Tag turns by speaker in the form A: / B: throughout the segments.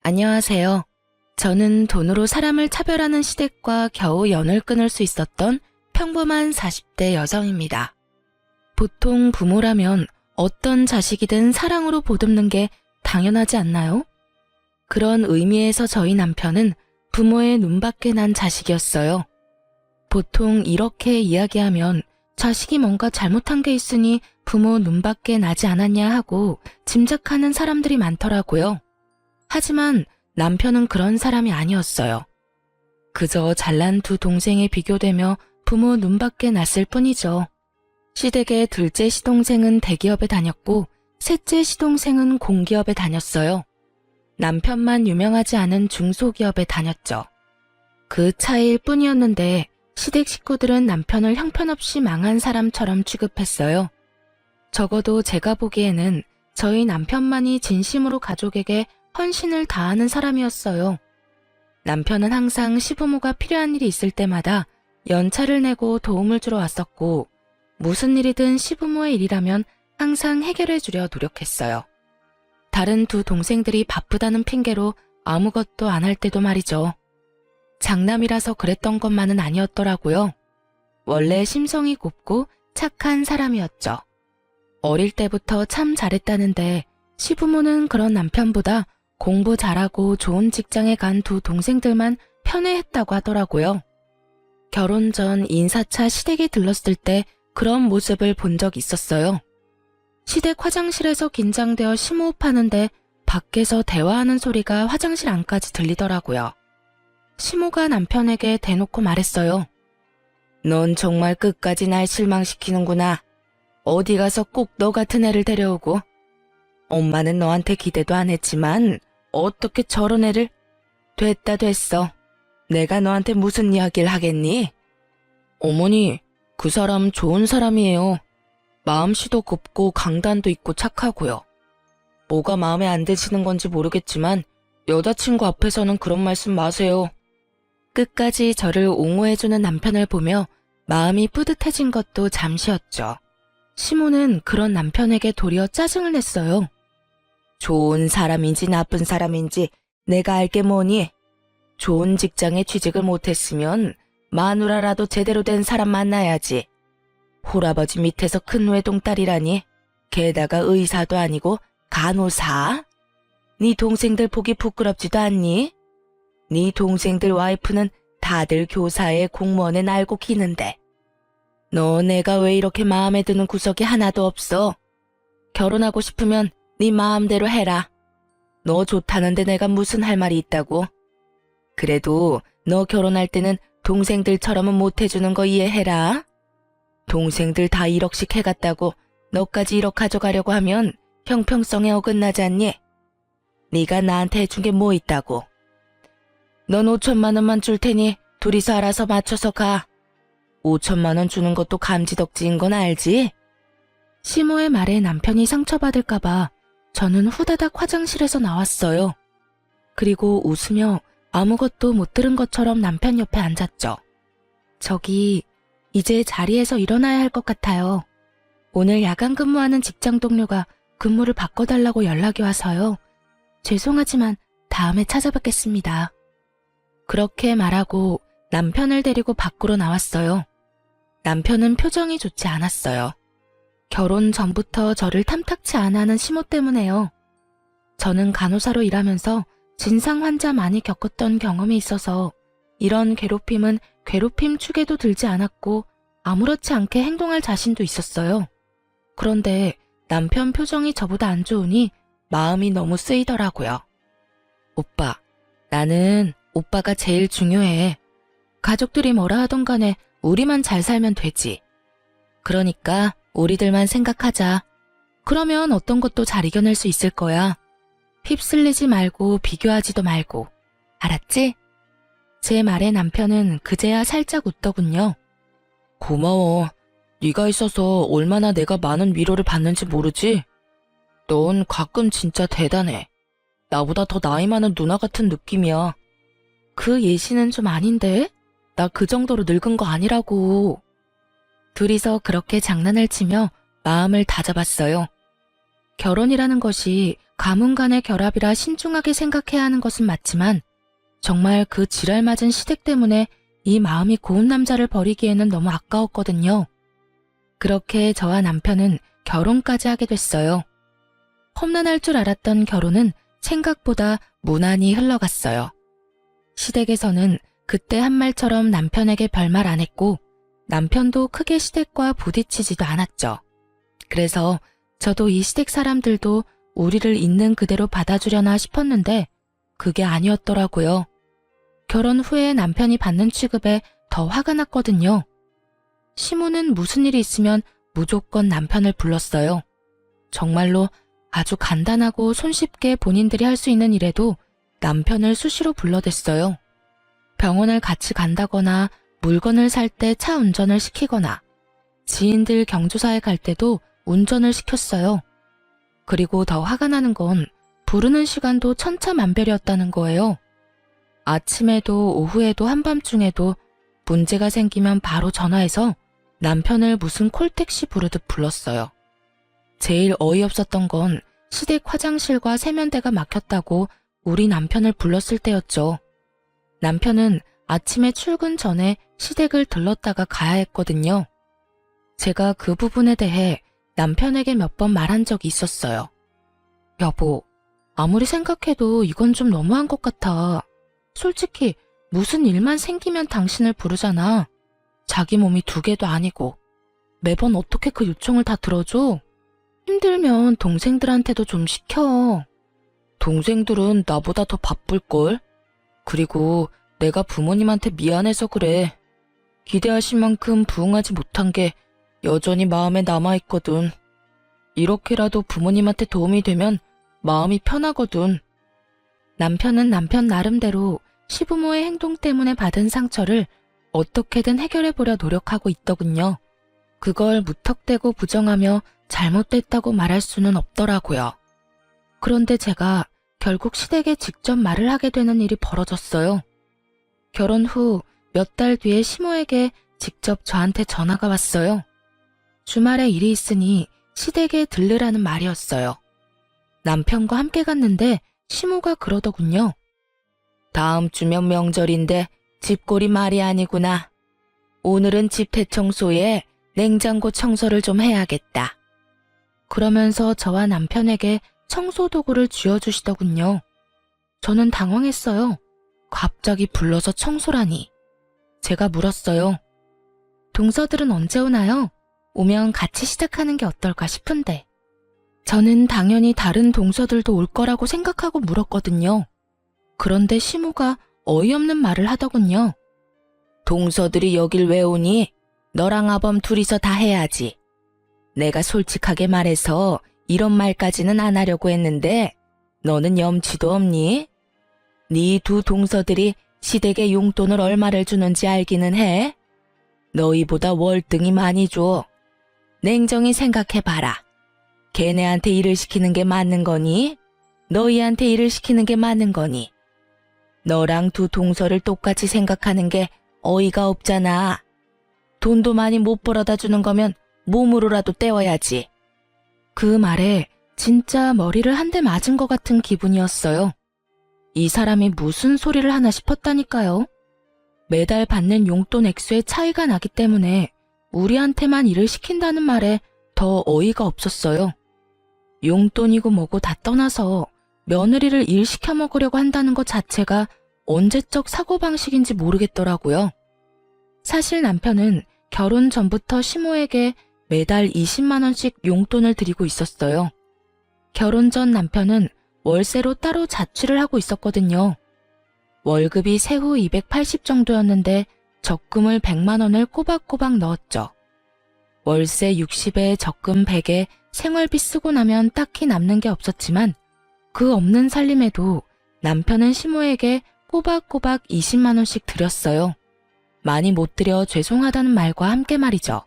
A: 안녕하세요. 저는 돈으로 사람을 차별하는 시댁과 겨우 연을 끊을 수 있었던 평범한 40대 여성입니다. 보통 부모라면 어떤 자식이든 사랑으로 보듬는 게 당연하지 않나요? 그런 의미에서 저희 남편은 부모의 눈밖에 난 자식이었어요. 보통 이렇게 이야기하면 자식이 뭔가 잘못한 게 있으니 부모 눈밖에 나지 않았냐 하고 짐작하는 사람들이 많더라고요. 하지만 남편은 그런 사람이 아니었어요. 그저 잘난 두 동생에 비교되며 부모 눈밖에 났을 뿐이죠. 시댁의 둘째 시동생은 대기업에 다녔고 셋째 시동생은 공기업에 다녔어요. 남편만 유명하지 않은 중소기업에 다녔죠. 그 차이일 뿐이었는데 시댁 식구들은 남편을 형편없이 망한 사람처럼 취급했어요. 적어도 제가 보기에는 저희 남편만이 진심으로 가족에게 헌신을 다하는 사람이었어요. 남편은 항상 시부모가 필요한 일이 있을 때마다 연차를 내고 도움을 주러 왔었고 무슨 일이든 시부모의 일이라면 항상 해결해 주려 노력했어요. 다른 두 동생들이 바쁘다는 핑계로 아무것도 안 할 때도 말이죠. 장남이라서 그랬던 것만은 아니었더라고요. 원래 심성이 곱고 착한 사람이었죠. 어릴 때부터 참 잘했다는데 시부모는 그런 남편보다 공부 잘하고 좋은 직장에 간 두 동생들만 편애했다고 하더라고요. 결혼 전 인사차 시댁에 들렀을 때 그런 모습을 본 적 있었어요. 시댁 화장실에서 긴장되어 심호흡하는데 밖에서 대화하는 소리가 화장실 안까지 들리더라고요. 시모가 남편에게 대놓고 말했어요. 넌 정말 끝까지 날 실망시키는구나. 어디 가서 꼭 너 같은 애를 데려오고. 엄마는 너한테 기대도 안 했지만 어떻게 저런 애를. 됐어. 내가 너한테 무슨 이야기를 하겠니? 어머니, 그 사람 좋은 사람이에요. 마음씨도 곱고 강단도 있고 착하고요. 뭐가 마음에 안 드시는 건지 모르겠지만 여자친구 앞에서는 그런 말씀 마세요. 끝까지 저를 옹호해주는 남편을 보며 마음이 뿌듯해진 것도 잠시였죠. 시모는 그런 남편에게 도리어 짜증을 냈어요. 좋은 사람인지 나쁜 사람인지 내가 알게 뭐니? 좋은 직장에 취직을 못했으면 마누라라도 제대로 된 사람 만나야지. 홀아버지 밑에서 큰 외동딸이라니. 게다가 의사도 아니고 간호사? 네 동생들 보기 부끄럽지도 않니? 네 동생들 와이프는 다들 교사에 공무원에 날고 기는데. 너 내가 왜 이렇게 마음에 드는 구석이 하나도 없어? 결혼하고 싶으면 네 마음대로 해라. 너 좋다는데 내가 무슨 할 말이 있다고. 그래도 너 결혼할 때는 동생들처럼은 못해주는 거 이해해라. 동생들 다 1억씩 해갔다고 너까지 1억 가져가려고 하면 형평성에 어긋나지 않니? 네가 나한테 해준 게 뭐 있다고. 넌 5천만 원만 줄 테니 둘이서 알아서 맞춰서 가. 5천만 원 주는 것도 감지덕지인 건 알지? 시모의 말에 남편이 상처받을까봐 저는 후다닥 화장실에서 나왔어요. 그리고 웃으며 아무것도 못 들은 것처럼 남편 옆에 앉았죠. 저기 이제 자리에서 일어나야 할 것 같아요. 오늘 야간 근무하는 직장 동료가 근무를 바꿔달라고 연락이 와서요. 죄송하지만 다음에 찾아뵙겠습니다. 그렇게 말하고 남편을 데리고 밖으로 나왔어요. 남편은 표정이 좋지 않았어요. 결혼 전부터 저를 탐탁치 않아 하는 시모 때문에요. 저는 간호사로 일하면서 진상 환자 많이 겪었던 경험이 있어서 이런 괴롭힘은 괴롭힘 축에도 들지 않았고 아무렇지 않게 행동할 자신도 있었어요. 그런데 남편 표정이 저보다 안 좋으니 마음이 너무 쓰이더라고요. 오빠, 나는 오빠가 제일 중요해. 가족들이 뭐라 하던 간에 우리만 잘 살면 되지. 그러니까 우리들만 생각하자. 그러면 어떤 것도 잘 이겨낼 수 있을 거야. 휩쓸리지 말고 비교하지도 말고. 알았지? 제 말에 남편은 그제야 살짝 웃더군요. 고마워. 네가 있어서 얼마나 내가 많은 위로를 받는지 모르지? 넌 가끔 진짜 대단해. 나보다 더 나이 많은 누나 같은 느낌이야. 그 예시는 좀 아닌데? 나 그 정도로 늙은 거 아니라고. 둘이서 그렇게 장난을 치며 마음을 다잡았어요. 결혼이라는 것이 가문 간의 결합이라 신중하게 생각해야 하는 것은 맞지만 정말 그 지랄 맞은 시댁 때문에 이 마음이 고운 남자를 버리기에는 너무 아까웠거든요. 그렇게 저와 남편은 결혼까지 하게 됐어요. 험난할 줄 알았던 결혼은 생각보다 무난히 흘러갔어요. 시댁에서는 그때 한 말처럼 남편에게 별말 안 했고 남편도 크게 시댁과 부딪히지도 않았죠. 그래서 저도 이 시댁 사람들도 우리를 있는 그대로 받아주려나 싶었는데 그게 아니었더라고요. 결혼 후에 남편이 받는 취급에 더 화가 났거든요. 시모는 무슨 일이 있으면 무조건 남편을 불렀어요. 정말로 아주 간단하고 손쉽게 본인들이 할 수 있는 일에도 남편을 수시로 불러댔어요. 병원을 같이 간다거나 물건을 살 때 차 운전을 시키거나 지인들 경조사에 갈 때도 운전을 시켰어요. 그리고 더 화가 나는 건 부르는 시간도 천차만별이었다는 거예요. 아침에도 오후에도 한밤중에도 문제가 생기면 바로 전화해서 남편을 무슨 콜택시 부르듯 불렀어요. 제일 어이없었던 건 시댁 화장실과 세면대가 막혔다고 우리 남편을 불렀을 때였죠. 남편은 아침에 출근 전에 시댁을 들렀다가 가야 했거든요. 제가 그 부분에 대해 남편에게 몇 번 말한 적이 있었어요. 여보, 아무리 생각해도 이건 좀 너무한 것 같아. 솔직히 무슨 일만 생기면 당신을 부르잖아. 자기 몸이 2개도 아니고. 매번 어떻게 그 요청을 다 들어줘? 힘들면 동생들한테도 좀 시켜. 동생들은 나보다 더 바쁠걸? 그리고 내가 부모님한테 미안해서 그래. 기대하신 만큼 부응하지 못한 게 여전히 마음에 남아있거든. 이렇게라도 부모님한테 도움이 되면 마음이 편하거든. 남편은 남편 나름대로 시부모의 행동 때문에 받은 상처를 어떻게든 해결해보려 노력하고 있더군요. 그걸 무턱대고 부정하며 잘못됐다고 말할 수는 없더라고요. 그런데 제가 결국 시댁에 직접 말을 하게 되는 일이 벌어졌어요. 결혼 후 몇 달 뒤에 시모에게 직접 저한테 전화가 왔어요. 주말에 일이 있으니 시댁에 들르라는 말이었어요. 남편과 함께 갔는데 시모가 그러더군요. 다음 주면 명절인데 집골이 말이 아니구나. 오늘은 집 대청소에 냉장고 청소를 좀 해야겠다. 그러면서 저와 남편에게 청소 도구를 쥐어주시더군요. 저는 당황했어요. 갑자기 불러서 청소라니. 제가 물었어요. 동서들은 언제 오나요? 오면 같이 시작하는 게 어떨까 싶은데. 저는 당연히 다른 동서들도 올 거라고 생각하고 물었거든요. 그런데 시모가 어이없는 말을 하더군요. 동서들이 여길 왜 오니? 너랑 아범 둘이서 다 해야지. 내가 솔직하게 말해서 이런 말까지는 안 하려고 했는데 너는 염치도 없니? 네 2 동서들이 시댁에 용돈을 얼마를 주는지 알기는 해? 너희보다 월등히 많이 줘. 냉정히 생각해봐라. 걔네한테 일을 시키는 게 맞는 거니? 너희한테 일을 시키는 게 맞는 거니? 너랑 2 동서를 똑같이 생각하는 게 어이가 없잖아. 돈도 많이 못 벌어다 주는 거면 몸으로라도 때워야지. 그 말에 진짜 머리를 한 대 맞은 것 같은 기분이었어요. 이 사람이 무슨 소리를 하나 싶었다니까요. 매달 받는 용돈 액수에 차이가 나기 때문에 우리한테만 일을 시킨다는 말에 더 어이가 없었어요. 용돈이고 뭐고 다 떠나서 며느리를 일 시켜 먹으려고 한다는 것 자체가 언제적 사고방식인지 모르겠더라고요. 사실 남편은 결혼 전부터 시모에게 매달 20만 원씩 용돈을 드리고 있었어요. 결혼 전 남편은 월세로 따로 자취를 하고 있었거든요. 월급이 세후 280 정도였는데 적금을 100만 원을 꼬박꼬박 넣었죠. 월세 60에 적금 100에 생활비 쓰고 나면 딱히 남는 게 없었지만 그 없는 살림에도 남편은 시모에게 꼬박꼬박 20만 원씩 드렸어요. 많이 못 드려 죄송하다는 말과 함께 말이죠.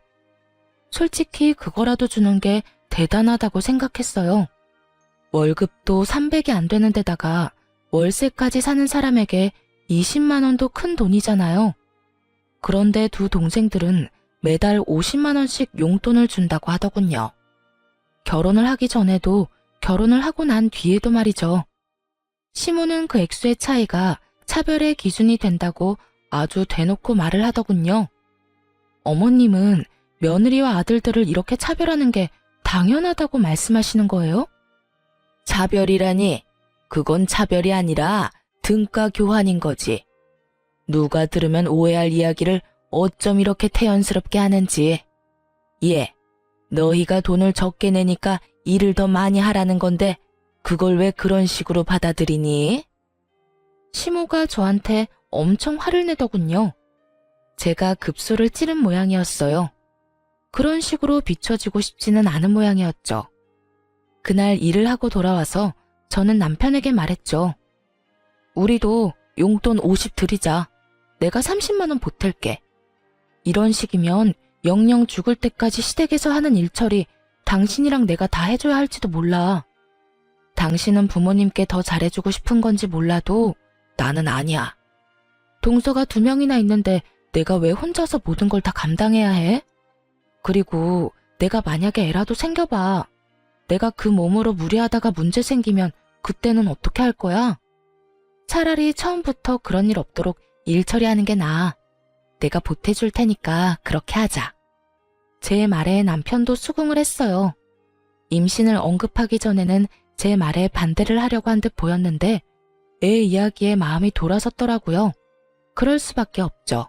A: 솔직히 그거라도 주는 게 대단하다고 생각했어요. 월급도 300이 안 되는 데다가 월세까지 사는 사람에게 20만 원도 큰 돈이잖아요. 그런데 2 동생들은 매달 50만 원씩 용돈을 준다고 하더군요. 결혼을 하기 전에도 결혼을 하고 난 뒤에도 말이죠. 시모는 그 액수의 차이가 차별의 기준이 된다고 아주 대놓고 말을 하더군요. 어머님은 며느리와 아들들을 이렇게 차별하는 게 당연하다고 말씀하시는 거예요? 차별이라니, 그건 차별이 아니라 등가 교환인 거지. 누가 들으면 오해할 이야기를 어쩜 이렇게 태연스럽게 하는지. 예, 너희가 돈을 적게 내니까 일을 더 많이 하라는 건데 그걸 왜 그런 식으로 받아들이니? 시모가 저한테 엄청 화를 내더군요. 제가 급소를 찌른 모양이었어요. 그런 식으로 비춰지고 싶지는 않은 모양이었죠. 그날 일을 하고 돌아와서 저는 남편에게 말했죠. 우리도 용돈 50 드리자. 내가 30만 원 보탤게. 이런 식이면 영영 죽을 때까지 시댁에서 하는 일처리 당신이랑 내가 다 해줘야 할지도 몰라. 당신은 부모님께 더 잘해주고 싶은 건지 몰라도 나는 아니야. 동서가 2명이나 있는데 내가 왜 혼자서 모든 걸 다 감당해야 해? 그리고 내가 만약에 애라도 생겨봐. 내가 그 몸으로 무리하다가 문제 생기면 그때는 어떻게 할 거야? 차라리 처음부터 그런 일 없도록 일 처리하는 게 나아. 내가 보태줄 테니까 그렇게 하자. 제 말에 남편도 수긍을 했어요. 임신을 언급하기 전에는 제 말에 반대를 하려고 한 듯 보였는데 애 이야기에 마음이 돌아섰더라고요. 그럴 수밖에 없죠.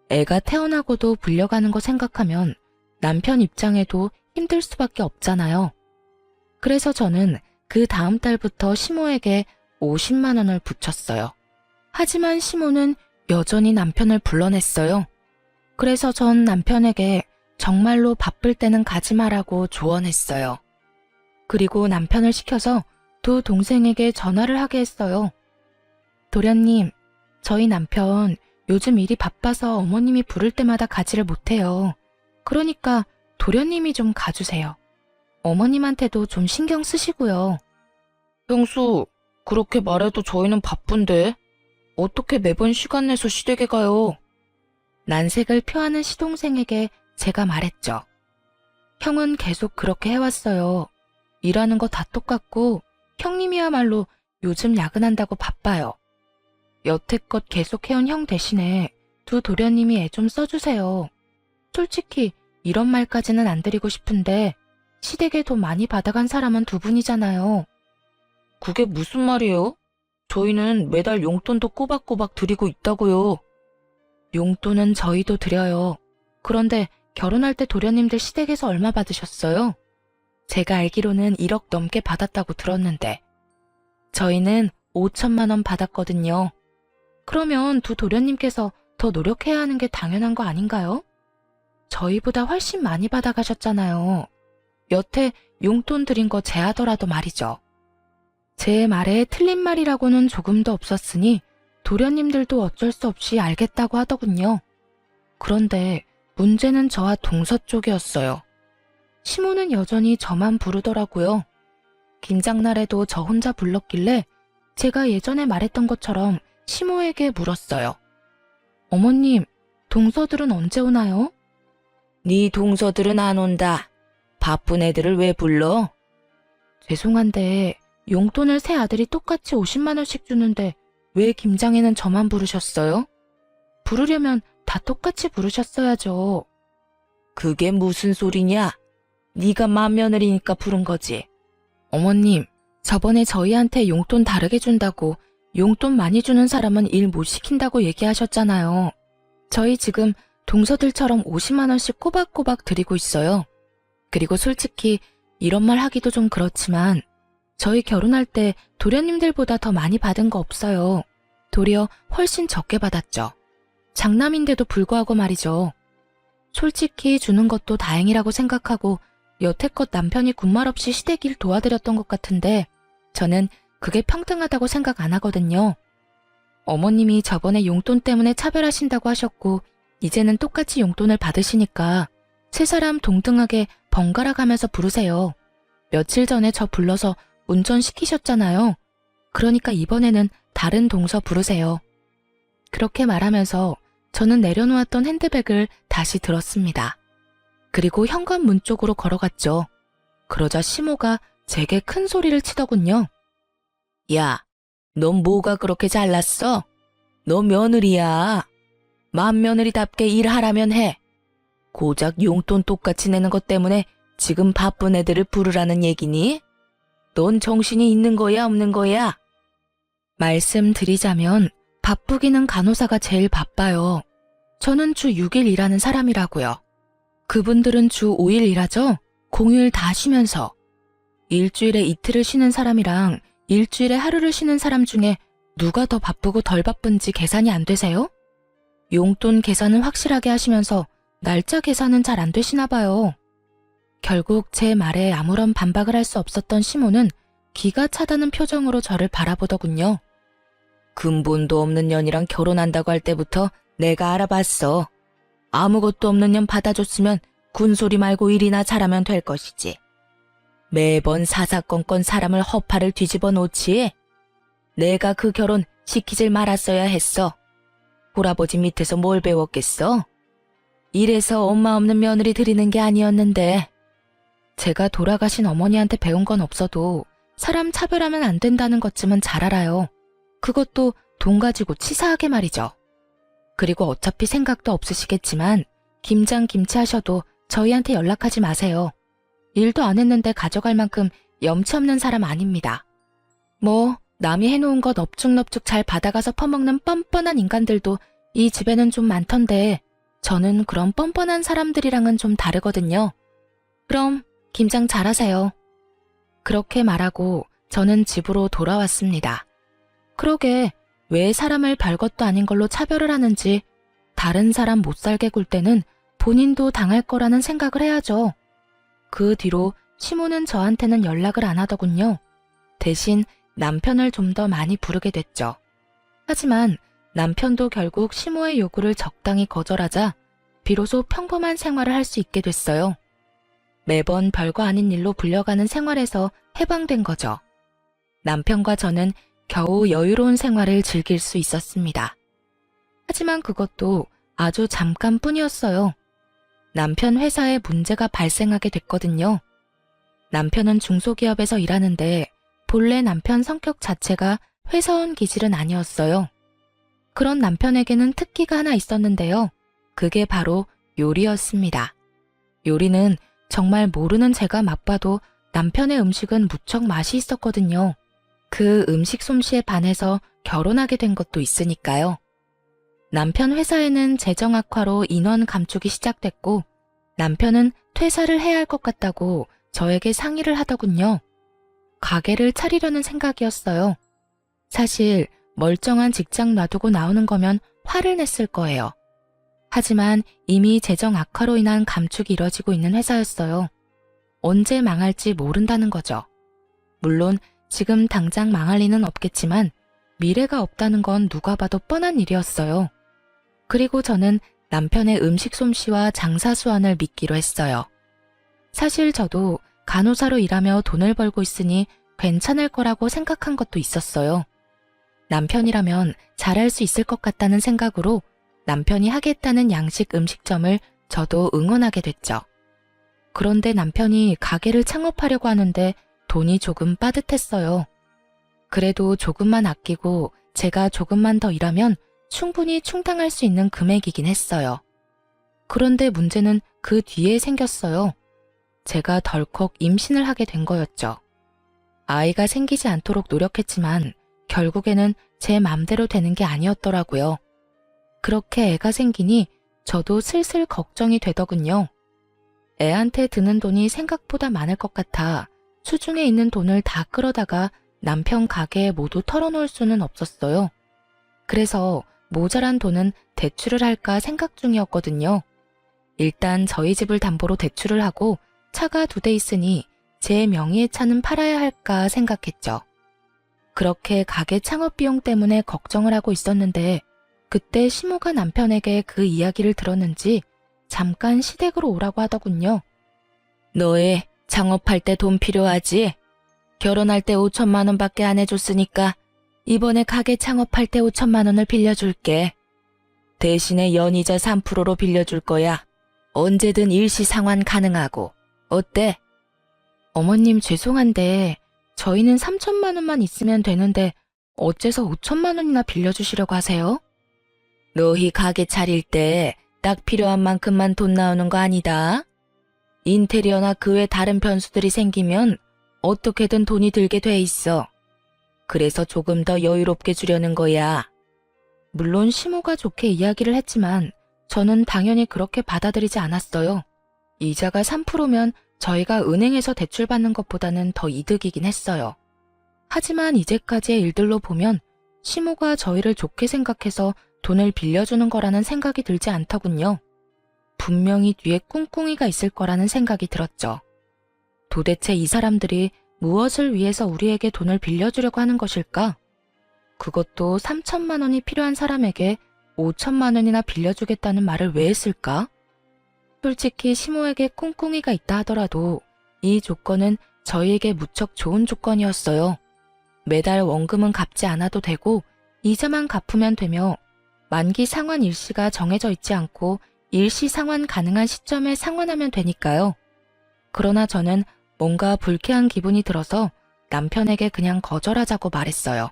A: 애가 태어나고도 불려가는 거 생각하면 남편 입장에도 힘들 수밖에 없잖아요. 그래서 저는 그 다음 달부터 시모에게 50만 원을 붙였어요. 하지만 시모는 여전히 남편을 불러냈어요. 그래서 전 남편에게 정말로 바쁠 때는 가지 마라고 조언했어요. 그리고 남편을 시켜서 2 동생에게 전화를 하게 했어요. 도련님, 저희 남편 요즘 일이 바빠서 어머님이 부를 때마다 가지를 못해요. 그러니까 도련님이 좀 가주세요. 어머님한테도 좀 신경 쓰시고요. 형수, 그렇게 말해도 저희는 바쁜데 어떻게 매번 시간 내서 시댁에 가요? 난색을 표하는 시동생에게 제가 말했죠. 형은 계속 그렇게 해왔어요. 일하는 거 다 똑같고 형님이야말로 요즘 야근한다고 바빠요. 여태껏 계속 해온 형 대신에 2 도련님이 애 좀 써주세요. 솔직히 이런 말까지는 안 드리고 싶은데 시댁에 돈 많이 받아간 사람은 2분이잖아요. 그게 무슨 말이에요? 저희는 매달 용돈도 꼬박꼬박 드리고 있다고요. 용돈은 저희도 드려요. 그런데 결혼할 때 도련님들 시댁에서 얼마 받으셨어요? 제가 알기로는 1억 넘게 받았다고 들었는데 저희는 5천만 원 받았거든요. 그러면 2 도련님께서 더 노력해야 하는 게 당연한 거 아닌가요? 저희보다 훨씬 많이 받아가셨잖아요. 여태 용돈 드린 거 제하더라도 말이죠. 제 말에 틀린 말이라고는 조금도 없었으니 도련님들도 어쩔 수 없이 알겠다고 하더군요. 그런데 문제는 저와 동서 쪽이었어요. 시모는 여전히 저만 부르더라고요. 김장날에도 저 혼자 불렀길래 제가 예전에 말했던 것처럼 시모에게 물었어요. 어머님, 동서들은 언제 오나요? 네 동서들은 안 온다. 바쁜 애들을 왜 불러? 죄송한데 용돈을 세 아들이 똑같이 50만 원씩 주는데 왜 김장에는 저만 부르셨어요? 부르려면 다 똑같이 부르셨어야죠. 그게 무슨 소리냐? 네가 맏며느리니까 부른 거지. 어머님, 저번에 저희한테 용돈 다르게 준다고 용돈 많이 주는 사람은 일 못 시킨다고 얘기하셨잖아요. 저희 지금 동서들처럼 50만 원씩 꼬박꼬박 드리고 있어요. 그리고 솔직히 이런 말 하기도 좀 그렇지만 저희 결혼할 때 도련님들보다 더 많이 받은 거 없어요. 도리어 훨씬 적게 받았죠. 장남인데도 불구하고 말이죠. 솔직히 주는 것도 다행이라고 생각하고 여태껏 남편이 군말 없이 시댁 일 도와드렸던 것 같은데 저는 그게 평등하다고 생각 안 하거든요. 어머님이 저번에 용돈 때문에 차별하신다고 하셨고 이제는 똑같이 용돈을 받으시니까 세 사람 동등하게 번갈아 가면서 부르세요. 며칠 전에 저 불러서 운전시키셨잖아요. 그러니까 이번에는 다른 동서 부르세요. 그렇게 말하면서 저는 내려놓았던 핸드백을 다시 들었습니다. 그리고 현관문 쪽으로 걸어갔죠. 그러자 시모가 제게 큰 소리를 치더군요. 야, 넌 뭐가 그렇게 잘났어? 너 며느리야. 맏며느리답게 일하라면 해. 고작 용돈 똑같이 내는 것 때문에 지금 바쁜 애들을 부르라는 얘기니? 넌 정신이 있는 거야, 없는 거야? 말씀드리자면 바쁘기는 간호사가 제일 바빠요. 저는 주 6일 일하는 사람이라고요. 그분들은 주 5일 일하죠? 공휴일 다 쉬면서. 일주일에 이틀을 쉬는 사람이랑 일주일에 하루를 쉬는 사람 중에 누가 더 바쁘고 덜 바쁜지 계산이 안 되세요? 용돈 계산은 확실하게 하시면서 날짜 계산은 잘 안 되시나 봐요. 결국 제 말에 아무런 반박을 할 수 없었던 시모는 기가 차다는 표정으로 저를 바라보더군요. 근본도 없는 년이랑 결혼한다고 할 때부터 내가 알아봤어. 아무것도 없는 년 받아줬으면 군소리 말고 일이나 잘하면 될 것이지. 매번 사사건건 사람을 허파를 뒤집어 놓지. 내가 그 결혼 시키질 말았어야 했어. 할아버지 밑에서 뭘 배웠겠어? 이래서 엄마 없는 며느리 들이는 게 아니었는데. 제가 돌아가신 어머니한테 배운 건 없어도 사람 차별하면 안 된다는 것쯤은 잘 알아요. 그것도 돈 가지고 치사하게 말이죠. 그리고 어차피 생각도 없으시겠지만 김장 김치 하셔도 저희한테 연락하지 마세요. 일도 안 했는데 가져갈 만큼 염치 없는 사람 아닙니다. 뭐 남이 해놓은 것 넙죽넙죽 잘 받아가서 퍼먹는 뻔뻔한 인간들도 이 집에는 좀 많던데 저는 그런 뻔뻔한 사람들이랑은 좀 다르거든요. 그럼 김장 잘하세요. 그렇게 말하고 저는 집으로 돌아왔습니다. 그러게 왜 사람을 별것도 아닌 걸로 차별을 하는지 다른 사람 못 살게 굴 때는 본인도 당할 거라는 생각을 해야죠. 그 뒤로 시모는 저한테는 연락을 안 하더군요. 대신 남편을 좀 더 많이 부르게 됐죠. 하지만 남편도 결국 시모의 요구를 적당히 거절하자 비로소 평범한 생활을 할 수 있게 됐어요. 매번 별거 아닌 일로 불려가는 생활에서 해방된 거죠. 남편과 저는 겨우 여유로운 생활을 즐길 수 있었습니다. 하지만 그것도 아주 잠깐뿐이었어요. 남편 회사에 문제가 발생하게 됐거든요. 남편은 중소기업에서 일하는데 본래 남편 성격 자체가 회사원 기질은 아니었어요. 그런 남편에게는 특기가 하나 있었는데요. 그게 바로 요리였습니다. 요리는 정말 모르는 제가 맛봐도 남편의 음식은 무척 맛이 있었거든요. 그 음식 솜씨에 반해서 결혼하게 된 것도 있으니까요. 남편 회사에는 재정 악화로 인원 감축이 시작됐고 남편은 퇴사를 해야 할 것 같다고 저에게 상의를 하더군요. 가게를 차리려는 생각이었어요. 사실 멀쩡한 직장 놔두고 나오는 거면 화를 냈을 거예요. 하지만 이미 재정 악화로 인한 감축이 이뤄지고 있는 회사였어요. 언제 망할지 모른다는 거죠. 물론 지금 당장 망할 리는 없겠지만 미래가 없다는 건 누가 봐도 뻔한 일이었어요. 그리고 저는 남편의 음식 솜씨와 장사 수완을 믿기로 했어요. 사실 저도 간호사로 일하며 돈을 벌고 있으니 괜찮을 거라고 생각한 것도 있었어요. 남편이라면 잘할 수 있을 것 같다는 생각으로 남편이 하겠다는 양식 음식점을 저도 응원하게 됐죠. 그런데 남편이 가게를 창업하려고 하는데 돈이 조금 빠듯했어요. 그래도 조금만 아끼고 제가 조금만 더 일하면 충분히 충당할 수 있는 금액이긴 했어요. 그런데 문제는 그 뒤에 생겼어요. 제가 덜컥 임신을 하게 된 거였죠. 아이가 생기지 않도록 노력했지만 결국에는 제 맘대로 되는 게 아니었더라고요. 그렇게 애가 생기니 저도 슬슬 걱정이 되더군요. 애한테 드는 돈이 생각보다 많을 것 같아 수중에 있는 돈을 다 끌어다가 남편 가게에 모두 털어놓을 수는 없었어요. 그래서 모자란 돈은 대출을 할까 생각 중이었거든요. 일단 저희 집을 담보로 대출을 하고 차가 2대 있으니 제 명의의 차는 팔아야 할까 생각했죠. 그렇게 가게 창업 비용 때문에 걱정을 하고 있었는데 그때 시모가 남편에게 그 이야기를 들었는지 잠깐 시댁으로 오라고 하더군요. 너애 창업할 때 돈 필요하지? 결혼할 때 5천만 원밖에 안 해줬으니까 이번에 가게 창업할 때 5천만 원을 빌려줄게. 대신에 연이자 3%로 빌려줄 거야. 언제든 일시 상환 가능하고. 어때? 어머님 죄송한데 저희는 3천만 원만 있으면 되는데 어째서 5천만 원이나 빌려주시려고 하세요? 너희 가게 차릴 때 딱 필요한 만큼만 돈 나오는 거 아니다. 인테리어나 그 외 다른 변수들이 생기면 어떻게든 돈이 들게 돼 있어. 그래서 조금 더 여유롭게 주려는 거야. 물론 시모가 좋게 이야기를 했지만 저는 당연히 그렇게 받아들이지 않았어요. 이자가 3%면 저희가 은행에서 대출받는 것보다는 더 이득이긴 했어요. 하지만 이제까지의 일들로 보면 시모가 저희를 좋게 생각해서 돈을 빌려주는 거라는 생각이 들지 않더군요. 분명히 뒤에 꿍꿍이가 있을 거라는 생각이 들었죠. 도대체 이 사람들이 무엇을 위해서 우리에게 돈을 빌려주려고 하는 것일까? 그것도 3천만 원이 필요한 사람에게 5천만 원이나 빌려주겠다는 말을 왜 했을까? 솔직히 시모에게 꿍꿍이가 있다 하더라도 이 조건은 저희에게 무척 좋은 조건이었어요. 매달 원금은 갚지 않아도 되고 이자만 갚으면 되며 만기 상환 일시가 정해져 있지 않고 일시 상환 가능한 시점에 상환하면 되니까요. 그러나 저는 뭔가 불쾌한 기분이 들어서 남편에게 그냥 거절하자고 말했어요.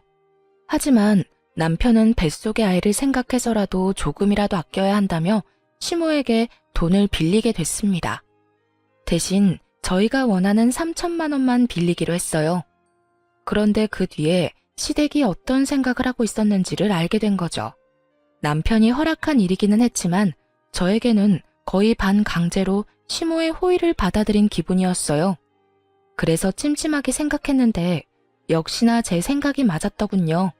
A: 하지만 남편은 뱃속의 아이를 생각해서라도 조금이라도 아껴야 한다며 시모에게 돈을 빌리게 됐습니다. 대신 저희가 원하는 3천만 원만 빌리기로 했어요. 그런데 그 뒤에 시댁이 어떤 생각을 하고 있었는지를 알게 된 거죠. 남편이 허락한 일이기는 했지만 저에게는 거의 반강제로 시모의 호의를 받아들인 기분이었어요. 그래서 찜찜하게 생각했는데 역시나 제 생각이 맞았더군요.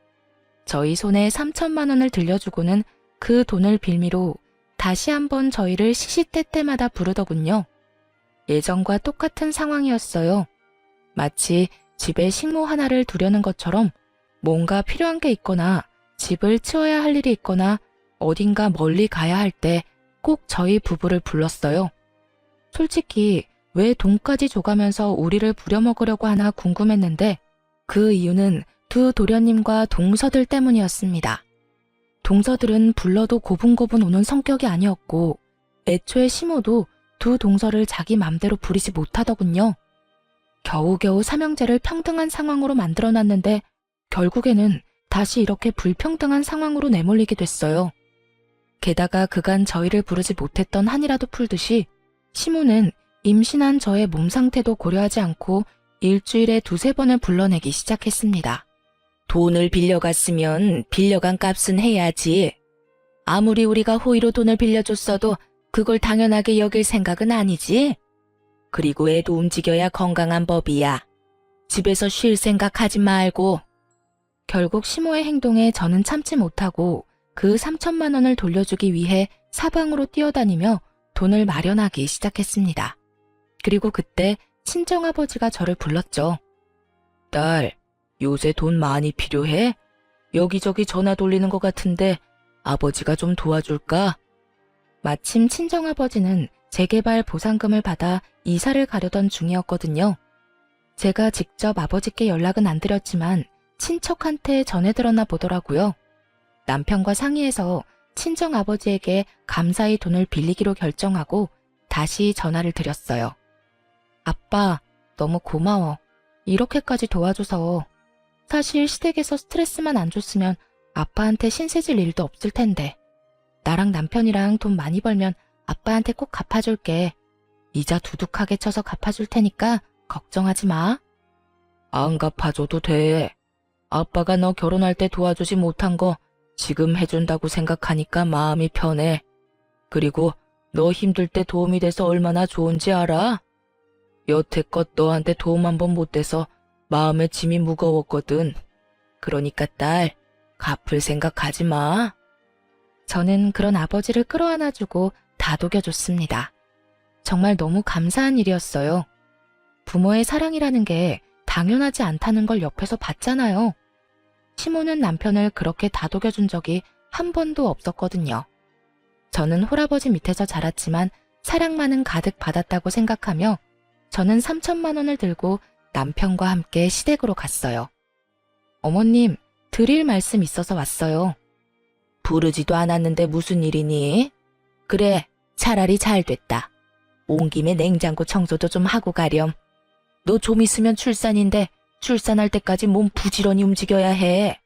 A: 저희 손에 3천만 원을 들려주고는 그 돈을 빌미로 다시 한번 저희를 시시때때마다 부르더군요. 예전과 똑같은 상황이었어요. 마치 집에 식모 하나를 두려는 것처럼 뭔가 필요한 게 있거나 집을 치워야 할 일이 있거나 어딘가 멀리 가야 할 때 꼭 저희 부부를 불렀어요. 솔직히 왜 돈까지 줘가면서 우리를 부려먹으려고 하나 궁금했는데 그 이유는 두 도련님과 동서들 때문이었습니다. 동서들은 불러도 고분고분 오는 성격이 아니었고 애초에 시모도 두 동서를 자기 맘대로 부리지 못하더군요. 겨우겨우 삼형제를 평등한 상황으로 만들어놨는데 결국에는 다시 이렇게 불평등한 상황으로 내몰리게 됐어요. 게다가 그간 저희를 부르지 못했던 한이라도 풀듯이 시모는 임신한 저의 몸 상태도 고려하지 않고 일주일에 2-3번을 불러내기 시작했습니다. 돈을 빌려갔으면 빌려간 값은 해야지. 아무리 우리가 호의로 돈을 빌려줬어도 그걸 당연하게 여길 생각은 아니지. 그리고 애도 움직여야 건강한 법이야. 집에서 쉴 생각하지 말고. 결국 시모의 행동에 저는 참지 못하고 그 3천만 원을 돌려주기 위해 사방으로 뛰어다니며 돈을 마련하기 시작했습니다. 그리고 그때 친정아버지가 저를 불렀죠. 딸, 요새 돈 많이 필요해? 여기저기 전화 돌리는 것 같은데 아버지가 좀 도와줄까? 마침 친정아버지는 재개발 보상금을 받아 이사를 가려던 중이었거든요. 제가 직접 아버지께 연락은 안 드렸지만 친척한테 전해들었나 보더라고요. 남편과 상의해서 친정아버지에게 감사히 돈을 빌리기로 결정하고 다시 전화를 드렸어요. 아빠, 너무 고마워. 이렇게까지 도와줘서. 사실 시댁에서 스트레스만 안 줬으면 아빠한테 신세질 일도 없을 텐데. 나랑 남편이랑 돈 많이 벌면 아빠한테 꼭 갚아줄게. 이자 두둑하게 쳐서 갚아줄 테니까 걱정하지 마. 안 갚아줘도 돼. 아빠가 너 결혼할 때 도와주지 못한 거 지금 해준다고 생각하니까 마음이 편해. 그리고 너 힘들 때 도움이 돼서 얼마나 좋은지 알아? 여태껏 너한테 도움 한 번 못 돼서 마음에 짐이 무거웠거든. 그러니까 딸, 갚을 생각하지 마. 저는 그런 아버지를 끌어안아주고 다독여줬습니다. 정말 너무 감사한 일이었어요. 부모의 사랑이라는 게 당연하지 않다는 걸 옆에서 봤잖아요. 시모는 남편을 그렇게 다독여준 적이 한 번도 없었거든요. 저는 홀아버지 밑에서 자랐지만 사랑만은 가득 받았다고 생각하며 저는 3천만 원을 들고 남편과 함께 시댁으로 갔어요. 어머님, 드릴 말씀 있어서 왔어요. 부르지도 않았는데 무슨 일이니? 그래, 차라리 잘 됐다. 온 김에 냉장고 청소도 좀 하고 가렴. 너 좀 있으면 출산인데 출산할 때까지 몸 부지런히 움직여야 해.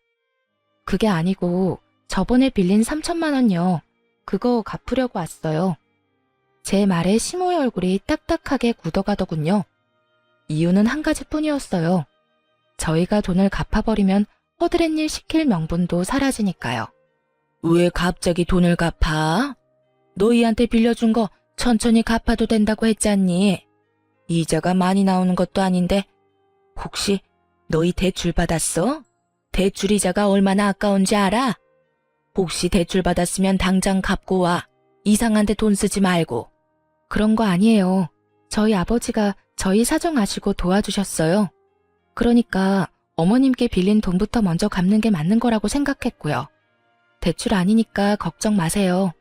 A: 그게 아니고 저번에 빌린 3천만 원요. 그거 갚으려고 왔어요. 제 말에 시모의 얼굴이 딱딱하게 굳어가더군요. 이유는 한 가지뿐이었어요. 저희가 돈을 갚아버리면 허드렛 일 시킬 명분도 사라지니까요. 왜 갑자기 돈을 갚아? 너희한테 빌려준 거 천천히 갚아도 된다고 했잖니. 이자가 많이 나오는 것도 아닌데 혹시 너희 대출 받았어? 대출 이자가 얼마나 아까운지 알아? 혹시 대출 받았으면 당장 갚고 와. 이상한 데 돈 쓰지 말고. 그런 거 아니에요. 저희 아버지가 저희 사정 아시고 도와주셨어요. 그러니까 어머님께 빌린 돈부터 먼저 갚는 게 맞는 거라고 생각했고요. 대출 아니니까 걱정 마세요.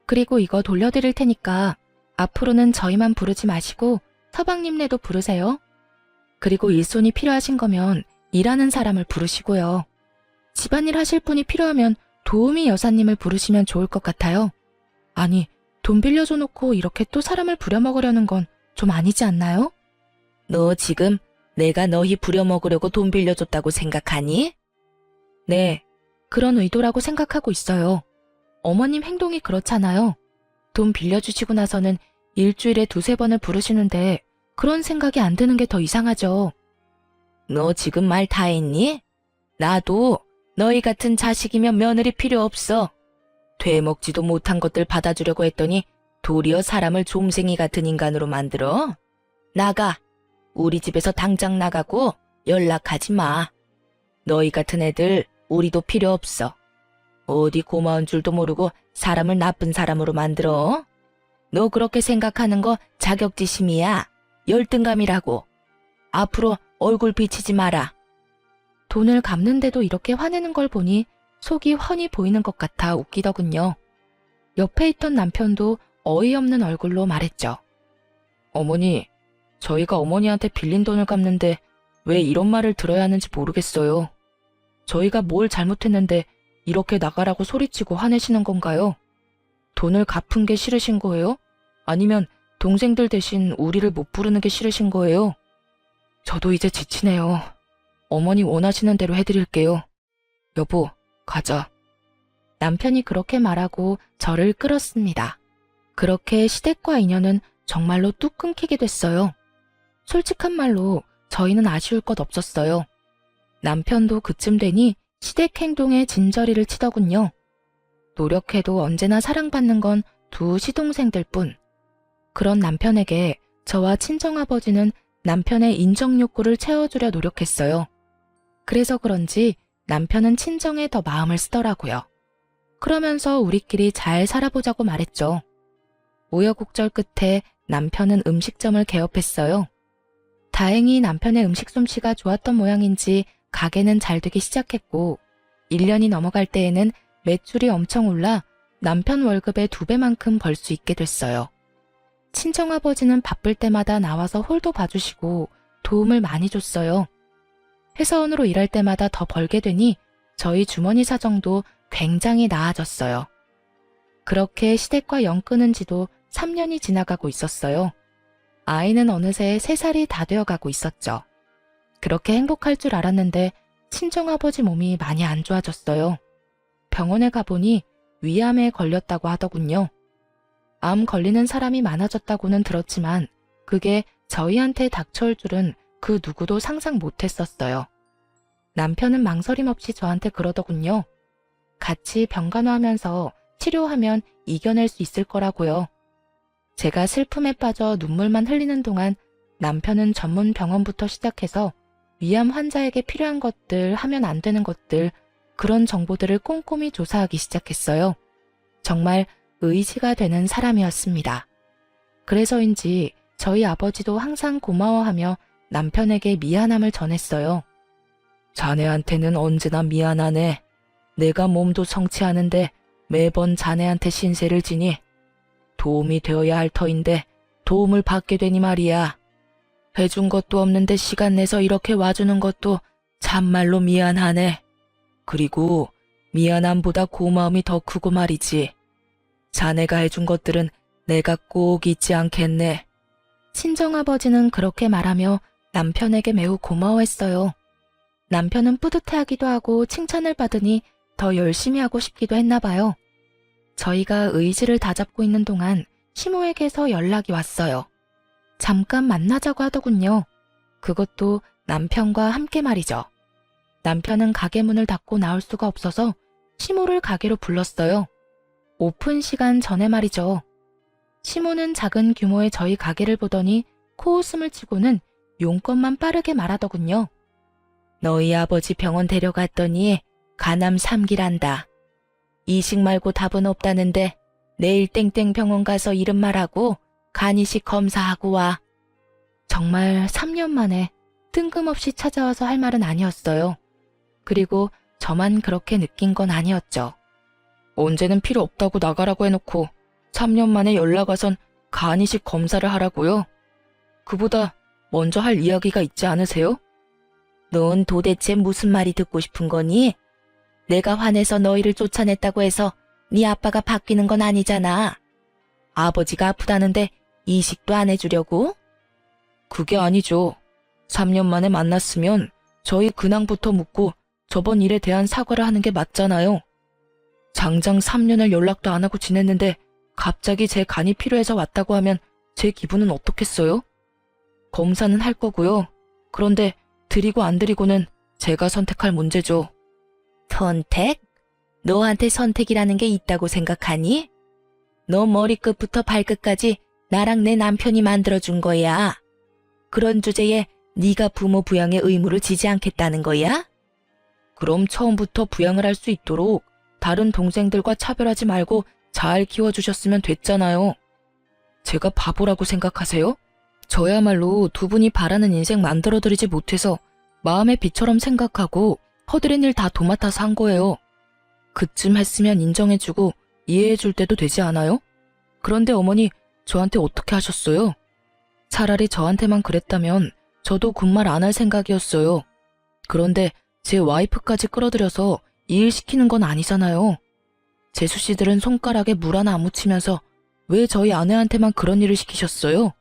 A: 그리고 이거 돌려드릴 테니까 앞으로는 저희만 부르지 마시고 서방님네도 부르세요. 그리고 일손이 필요하신 거면 일하는 사람을 부르시고요. 집안일 하실 분이 필요하면 도우미 여사님을 부르시면 좋을 것 같아요. 아니, 돈 빌려줘 놓고 이렇게 또 사람을 부려먹으려는 건 좀 아니지 않나요? 너 지금 내가 너희 부려먹으려고 돈 빌려줬다고 생각하니? 네, 그런 의도라고 생각하고 있어요. 어머님 행동이 그렇잖아요. 돈 빌려주시고 나서는 일주일에 2-3번을 부르시는데 그런 생각이 안 드는 게 더 이상하죠. 너 지금 말 다 했니? 나도 너희 같은 자식이면 며느리 필요 없어. 되먹지도 못한 것들 받아주려고 했더니 도리어 사람을 좀생이 같은 인간으로 만들어? 나가. 우리 집에서 당장 나가고 연락하지 마. 너희 같은 애들 우리도 필요 없어. 어디 고마운 줄도 모르고 사람을 나쁜 사람으로 만들어? 너 그렇게 생각하는 거 자격지심이야. 열등감이라고. 앞으로 얼굴 비치지 마라. 돈을 갚는데도 이렇게 화내는 걸 보니 속이 훤히 보이는 것 같아 웃기더군요. 옆에 있던 남편도 어이없는 얼굴로 말했죠. 어머니, 저희가 어머니한테 빌린 돈을 갚는데 왜 이런 말을 들어야 하는지 모르겠어요. 저희가 뭘 잘못했는데 이렇게 나가라고 소리치고 화내시는 건가요? 돈을 갚은 게 싫으신 거예요? 아니면 동생들 대신 우리를 못 부르는 게 싫으신 거예요? 저도 이제 지치네요. 어머니 원하시는 대로 해드릴게요. 여보, 가자. 남편이 그렇게 말하고 저를 끌었습니다. 그렇게 시댁과 인연은 정말로 뚝 끊기게 됐어요. 솔직한 말로 저희는 아쉬울 것 없었어요. 남편도 그쯤 되니 시댁 행동에 진저리를 치더군요. 노력해도 언제나 사랑받는 건 두 시동생들 뿐. 그런 남편에게 저와 친정아버지는 남편의 인정 욕구를 채워주려 노력했어요. 그래서 그런지 남편은 친정에 더 마음을 쓰더라고요. 그러면서 우리끼리 잘 살아보자고 말했죠. 우여곡절 끝에 남편은 음식점을 개업했어요. 다행히 남편의 음식 솜씨가 좋았던 모양인지 가게는 잘 되기 시작했고 1년이 넘어갈 때에는 매출이 엄청 올라 남편 월급의 2배만큼 벌 수 있게 됐어요. 친정아버지는 바쁠 때마다 나와서 홀도 봐주시고 도움을 많이 줬어요. 회사원으로 일할 때마다 더 벌게 되니 저희 주머니 사정도 굉장히 나아졌어요. 그렇게 시댁과 연 끊은 지도 3년이 지나가고 있었어요. 아이는 어느새 3살이 다 되어가고 있었죠. 그렇게 행복할 줄 알았는데 친정아버지 몸이 많이 안 좋아졌어요. 병원에 가보니 위암에 걸렸다고 하더군요. 암 걸리는 사람이 많아졌다고는 들었지만 그게 저희한테 닥쳐올 줄은 그 누구도 상상 못했었어요. 남편은 망설임 없이 저한테 그러더군요. 같이 병간호하면서 치료하면 이겨낼 수 있을 거라고요. 제가 슬픔에 빠져 눈물만 흘리는 동안 남편은 전문 병원부터 시작해서 위암 환자에게 필요한 것들, 하면 안 되는 것들, 그런 정보들을 꼼꼼히 조사하기 시작했어요. 정말 의지가 되는 사람이었습니다. 그래서인지 저희 아버지도 항상 고마워하며 남편에게 미안함을 전했어요. 자네한테는 언제나 미안하네. 내가 몸도 성취하는데 매번 자네한테 신세를 지니 도움이 되어야 할 터인데 도움을 받게 되니 말이야. 해준 것도 없는데 시간 내서 이렇게 와주는 것도 참말로 미안하네. 그리고 미안함보다 고마움이 더 크고 말이지. 자네가 해준 것들은 내가 꼭 잊지 않겠네. 친정아버지는 그렇게 말하며 남편에게 매우 고마워했어요. 남편은 뿌듯해하기도 하고 칭찬을 받으니 더 열심히 하고 싶기도 했나 봐요. 저희가 의지를 다잡고 있는 동안 시모에게서 연락이 왔어요. 잠깐 만나자고 하더군요. 그것도 남편과 함께 말이죠. 남편은 가게 문을 닫고 나올 수가 없어서 시모를 가게로 불렀어요. 오픈 시간 전에 말이죠. 시모는 작은 규모의 저희 가게를 보더니 코웃음을 치고는 용건만 빠르게 말하더군요. 너희 아버지 병원 데려갔더니 간암 3기란다. 이식 말고 답은 없다는데 내일 땡땡 병원 가서 이름 말하고 간이식 검사하고 와. 정말 3년 만에 뜬금없이 찾아와서 할 말은 아니었어요. 그리고 저만 그렇게 느낀 건 아니었죠. 언제는 필요 없다고 나가라고 해놓고 3년 만에 연락 와선 간이식 검사를 하라고요? 그보다 먼저 할 이야기가 있지 않으세요? 넌 도대체 무슨 말이 듣고 싶은 거니? 내가 화내서 너희를 쫓아냈다고 해서 네 아빠가 바뀌는 건 아니잖아. 아버지가 아프다는데 이식도 안 해주려고? 그게 아니죠. 3년 만에 만났으면 저희 근황부터 묻고 저번 일에 대한 사과를 하는 게 맞잖아요. 장장 3년을 연락도 안 하고 지냈는데 갑자기 제 간이 필요해서 왔다고 하면 제 기분은 어떻겠어요? 검사는 할 거고요. 그런데 드리고 안 드리고는 제가 선택할 문제죠. 선택? 너한테 선택이라는 게 있다고 생각하니? 너 머리끝부터 발끝까지 나랑 내 남편이 만들어준 거야. 그런 주제에 네가 부모 부양의 의무를 지지 않겠다는 거야? 그럼 처음부터 부양을 할 수 있도록 다른 동생들과 차별하지 말고 잘 키워주셨으면 됐잖아요. 제가 바보라고 생각하세요? 저야말로 두 분이 바라는 인생 만들어드리지 못해서 마음의 비처럼 생각하고 허드렛 일 다 도맡아서 한 거예요. 그쯤 했으면 인정해주고 이해해줄 때도 되지 않아요? 그런데 어머니 저한테 어떻게 하셨어요? 차라리 저한테만 그랬다면 저도 군말 안 할 생각이었어요. 그런데 제 와이프까지 끌어들여서 이 일 시키는 건 아니잖아요. 재수 씨들은 손가락에 물 하나 안 묻히면서 왜 저희 아내한테만 그런 일을 시키셨어요?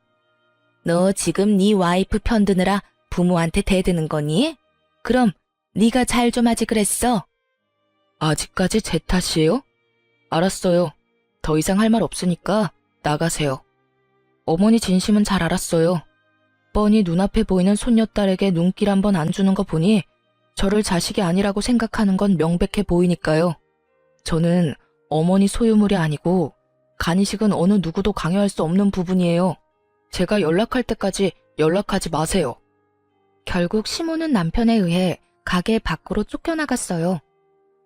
A: 너 지금 네 와이프 편드느라 부모한테 대드는 거니? 그럼 네가 잘 좀 하지 그랬어? 아직까지 제 탓이에요? 알았어요. 더 이상 할 말 없으니까 나가세요. 어머니 진심은 잘 알았어요. 뻔히 눈앞에 보이는 손녀딸에게 눈길 한번 안 주는 거 보니 저를 자식이 아니라고 생각하는 건 명백해 보이니까요. 저는 어머니 소유물이 아니고 간이식은 어느 누구도 강요할 수 없는 부분이에요. 제가 연락할 때까지 연락하지 마세요. 결국 시모는 남편에 의해 가게 밖으로 쫓겨나갔어요.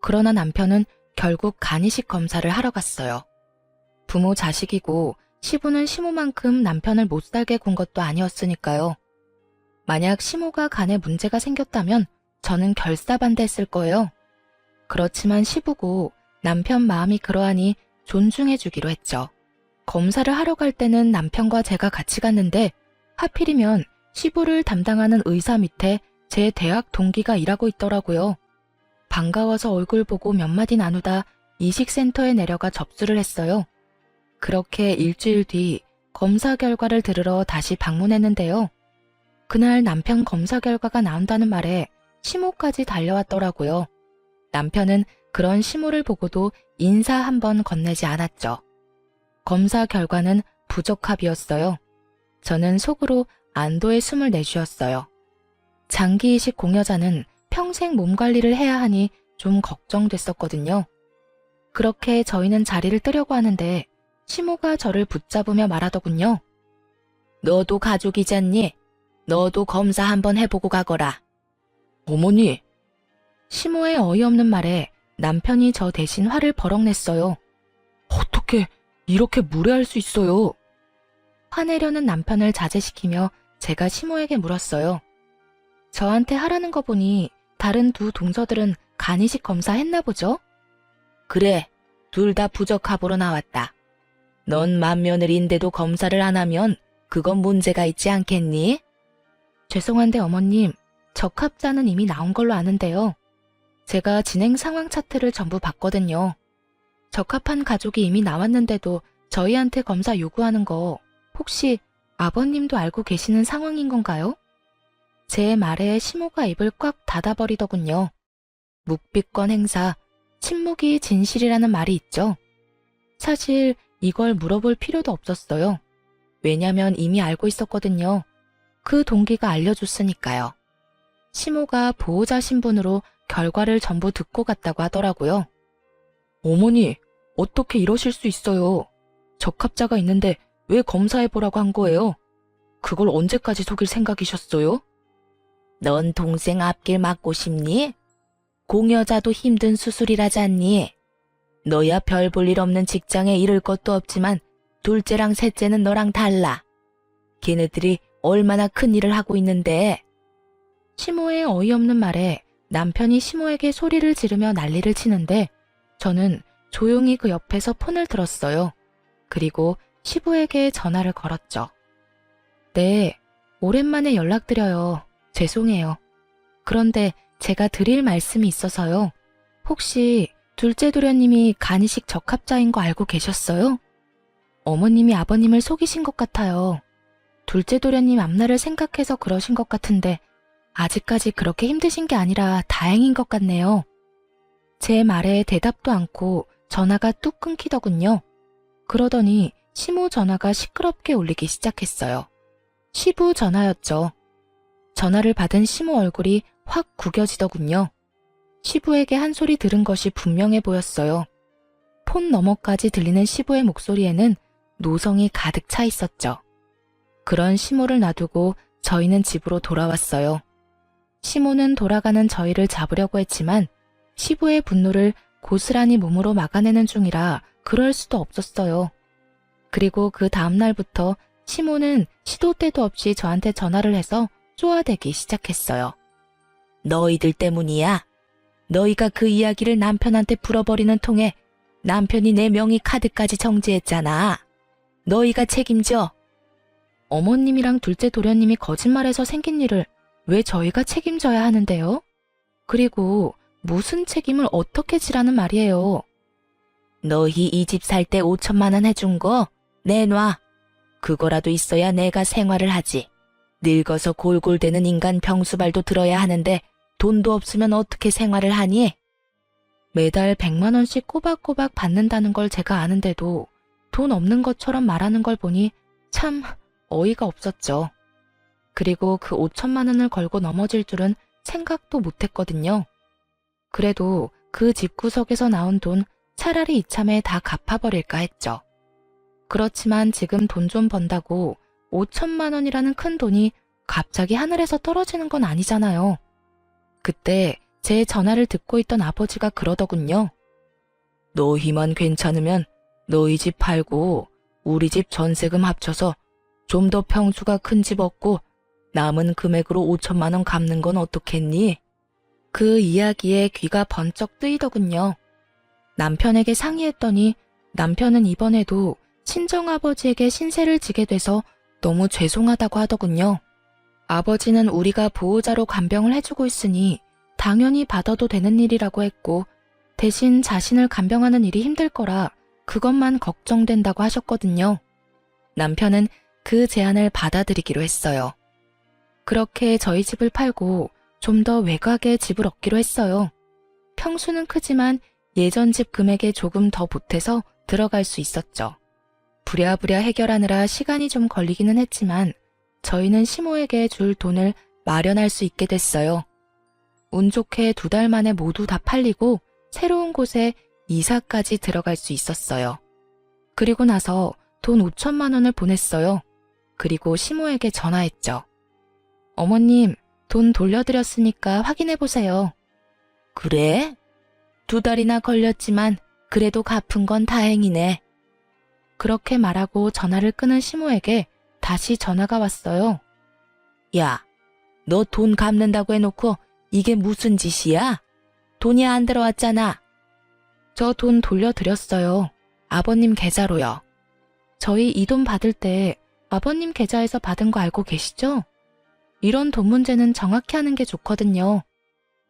A: 그러나 남편은 결국 간이식 검사를 하러 갔어요. 부모 자식이고 시부는 시모만큼 남편을 못 살게 군 것도 아니었으니까요. 만약 시모가 간에 문제가 생겼다면 저는 결사반대했을 거예요. 그렇지만 시부고 남편 마음이 그러하니 존중해주기로 했죠. 검사를 하러 갈 때는 남편과 제가 같이 갔는데 하필이면 시부를 담당하는 의사 밑에 제 대학 동기가 일하고 있더라고요. 반가워서 얼굴 보고 몇 마디 나누다 이식센터에 내려가 접수를 했어요. 그렇게 일주일 뒤 검사 결과를 들으러 다시 방문했는데요. 그날 남편 검사 결과가 나온다는 말에 시모까지 달려왔더라고요. 남편은 그런 시모를 보고도 인사 한 번 건네지 않았죠. 검사 결과는 부적합이었어요. 저는 속으로 안도의 숨을 내쉬었어요. 장기 이식 공여자는 평생 몸 관리를 해야 하니 좀 걱정됐었거든요. 그렇게 저희는 자리를 뜨려고 하는데 시모가 저를 붙잡으며 말하더군요. 너도 가족이잖니? 너도 검사 한번 해보고 가거라. 어머니! 시모의 어이없는 말에 남편이 저 대신 화를 버럭 냈어요. 어떻게 이렇게 무례할 수 있어요? 화내려는 남편을 자제시키며 제가 시모에게 물었어요. 저한테 하라는 거 보니 다른 두 동서들은 간이식 검사 했나 보죠? 그래, 둘 다 부적합으로 나왔다. 넌 맏며느리인데도 검사를 안 하면 그건 문제가 있지 않겠니? 죄송한데 어머님, 적합자는 이미 나온 걸로 아는데요. 제가 진행 상황 차트를 전부 봤거든요. 적합한 가족이 이미 나왔는데도 저희한테 검사 요구하는 거 혹시 아버님도 알고 계시는 상황인 건가요? 제 말에 시모가 입을 꽉 닫아버리더군요. 묵비권 행사, 침묵이 진실이라는 말이 있죠. 사실 이걸 물어볼 필요도 없었어요. 왜냐면 이미 알고 있었거든요. 그 동기가 알려줬으니까요. 시모가 보호자 신분으로 결과를 전부 듣고 갔다고 하더라고요. 어머니, 어떻게 이러실 수 있어요? 적합자가 있는데 왜 검사해보라고 한 거예요? 그걸 언제까지 속일 생각이셨어요? 넌 동생 앞길 막고 싶니? 공여자도 힘든 수술이라잖니. 너야 별 볼 일 없는 직장에 이를 것도 없지만 둘째랑 셋째는 너랑 달라. 걔네들이 얼마나 큰 일을 하고 있는데. 시모의 어이없는 말에 남편이 시모에게 소리를 지르며 난리를 치는데 저는 조용히 그 옆에서 폰을 들었어요. 그리고 시부에게 전화를 걸었죠. 네, 오랜만에 연락드려요. 죄송해요. 그런데 제가 드릴 말씀이 있어서요. 혹시 둘째 도련님이 간이식 적합자인 거 알고 계셨어요? 어머님이 아버님을 속이신 것 같아요. 둘째 도련님 앞날을 생각해서 그러신 것 같은데 아직까지 그렇게 힘드신 게 아니라 다행인 것 같네요. 제 말에 대답도 않고 전화가 뚝 끊기더군요. 그러더니 시모 전화가 시끄럽게 울리기 시작했어요. 시부 전화였죠. 전화를 받은 시모 얼굴이 확 구겨지더군요. 시부에게 한 소리 들은 것이 분명해 보였어요. 폰 너머까지 들리는 시부의 목소리에는 노성이 가득 차 있었죠. 그런 시모를 놔두고 저희는 집으로 돌아왔어요. 시모는 돌아가는 저희를 잡으려고 했지만 시부의 분노를 고스란히 몸으로 막아내는 중이라 그럴 수도 없었어요. 그리고 그 다음날부터 시모는 시도 때도 없이 저한테 전화를 해서 쪼아대기 시작했어요. 너희들 때문이야. 너희가 그 이야기를 남편한테 풀어버리는 통에 남편이 내 명의 카드까지 정지했잖아. 너희가 책임져. 어머님이랑 둘째 도련님이 거짓말해서 생긴 일을 왜 저희가 책임져야 하는데요? 그리고 무슨 책임을 어떻게 지라는 말이에요? 너희 이 집 살 때 5천만 원 해준 거 내놔. 그거라도 있어야 내가 생활을 하지. 늙어서 골골대는 인간 병수발도 들어야 하는데 돈도 없으면 어떻게 생활을 하니? 매달 100만 원씩 꼬박꼬박 받는다는 걸 제가 아는데도 돈 없는 것처럼 말하는 걸 보니 참 어이가 없었죠. 그리고 그 5천만 원을 걸고 넘어질 줄은 생각도 못했거든요. 그래도 그 집구석에서 나온 돈 차라리 이참에 다 갚아버릴까 했죠. 그렇지만 지금 돈 좀 번다고 5천만 원이라는 큰 돈이 갑자기 하늘에서 떨어지는 건 아니잖아요. 그때 제 전화를 듣고 있던 아버지가 그러더군요. 너희만 괜찮으면 너희 집 팔고 우리 집 전세금 합쳐서 좀 더 평수가 큰 집 얻고 남은 금액으로 5천만 원 갚는 건 어떻겠니? 그 이야기에 귀가 번쩍 뜨이더군요. 남편에게 상의했더니 남편은 이번에도 친정아버지에게 신세를 지게 돼서 너무 죄송하다고 하더군요. 아버지는 우리가 보호자로 간병을 해주고 있으니 당연히 받아도 되는 일이라고 했고 대신 자신을 간병하는 일이 힘들 거라 그것만 걱정된다고 하셨거든요. 남편은 그 제안을 받아들이기로 했어요. 그렇게 저희 집을 팔고 좀 더 외곽에 집을 얻기로 했어요. 평수는 크지만 예전 집 금액에 조금 더 보태서 들어갈 수 있었죠. 부랴부랴 해결하느라 시간이 좀 걸리기는 했지만 저희는 시모에게 줄 돈을 마련할 수 있게 됐어요. 운 좋게 2달 만에 모두 다 팔리고 새로운 곳에 이사까지 들어갈 수 있었어요. 그리고 나서 돈 5천만 원을 보냈어요. 그리고 시모에게 전화했죠. 어머님, 돈 돌려드렸으니까 확인해보세요. 그래? 2달이나 걸렸지만 그래도 갚은 건 다행이네. 그렇게 말하고 전화를 끊은 시모에게 다시 전화가 왔어요. 야, 너 돈 갚는다고 해놓고 이게 무슨 짓이야? 돈이 안 들어왔잖아. 저 돈 돌려드렸어요. 아버님 계좌로요. 저희 이 돈 받을 때 아버님 계좌에서 받은 거 알고 계시죠? 이런 돈 문제는 정확히 하는 게 좋거든요.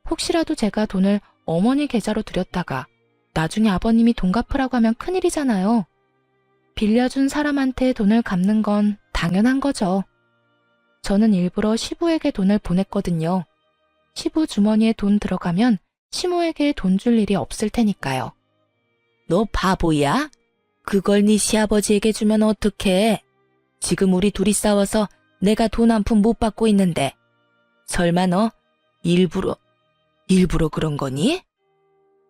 A: 혹시라도 제가 돈을 어머니 계좌로 드렸다가 나중에 아버님이 돈 갚으라고 하면 큰일이잖아요. 빌려준 사람한테 돈을 갚는 건 당연한 거죠. 저는 일부러 시부에게 돈을 보냈거든요. 시부 주머니에 돈 들어가면 시모에게 돈 줄 일이 없을 테니까요. 너 바보야? 그걸 네 시아버지에게 주면 어떡해? 지금 우리 둘이 싸워서 내가 돈 한 푼 못 받고 있는데. 설마 너 일부러 그런 거니?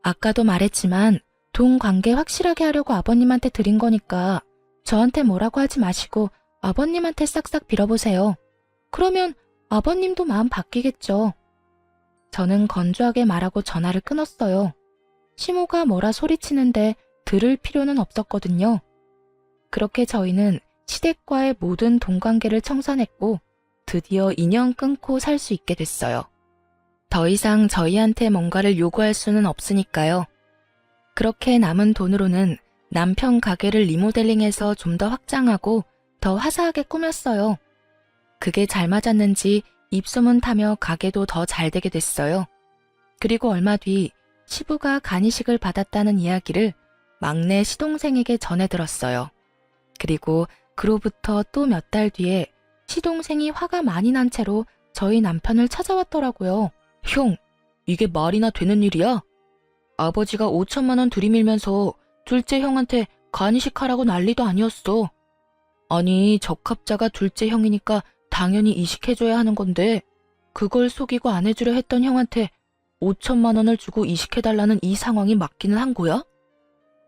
A: 아까도 말했지만 돈 관계 확실하게 하려고 아버님한테 드린 거니까 저한테 뭐라고 하지 마시고 아버님한테 싹싹 빌어보세요. 그러면 아버님도 마음 바뀌겠죠. 저는 건조하게 말하고 전화를 끊었어요. 시모가 뭐라 소리치는데 들을 필요는 없었거든요. 그렇게 저희는 시댁과의 모든 돈관계를 청산했고 드디어 인연 끊고 살 수 있게 됐어요. 더 이상 저희한테 뭔가를 요구할 수는 없으니까요. 그렇게 남은 돈으로는 남편 가게를 리모델링해서 좀 더 확장하고 더 화사하게 꾸몄어요. 그게 잘 맞았는지 입소문 타며 가게도 더 잘 되게 됐어요. 그리고 얼마 뒤 시부가 간이식을 받았다는 이야기를 막내 시동생에게 전해 들었어요. 그리고 그로부터 또 몇 달 뒤에 시동생이 화가 많이 난 채로 저희 남편을 찾아왔더라고요. 형, 이게 말이나 되는 일이야? 아버지가 5천만 원 들이밀면서 둘째 형한테 간이식 하라고 난리도 아니었어. 아니, 적합자가 둘째 형이니까 당연히 이식해줘야 하는 건데 그걸 속이고 안 해주려 했던 형한테 5천만 원을 주고 이식해달라는 이 상황이 맞기는 한 거야?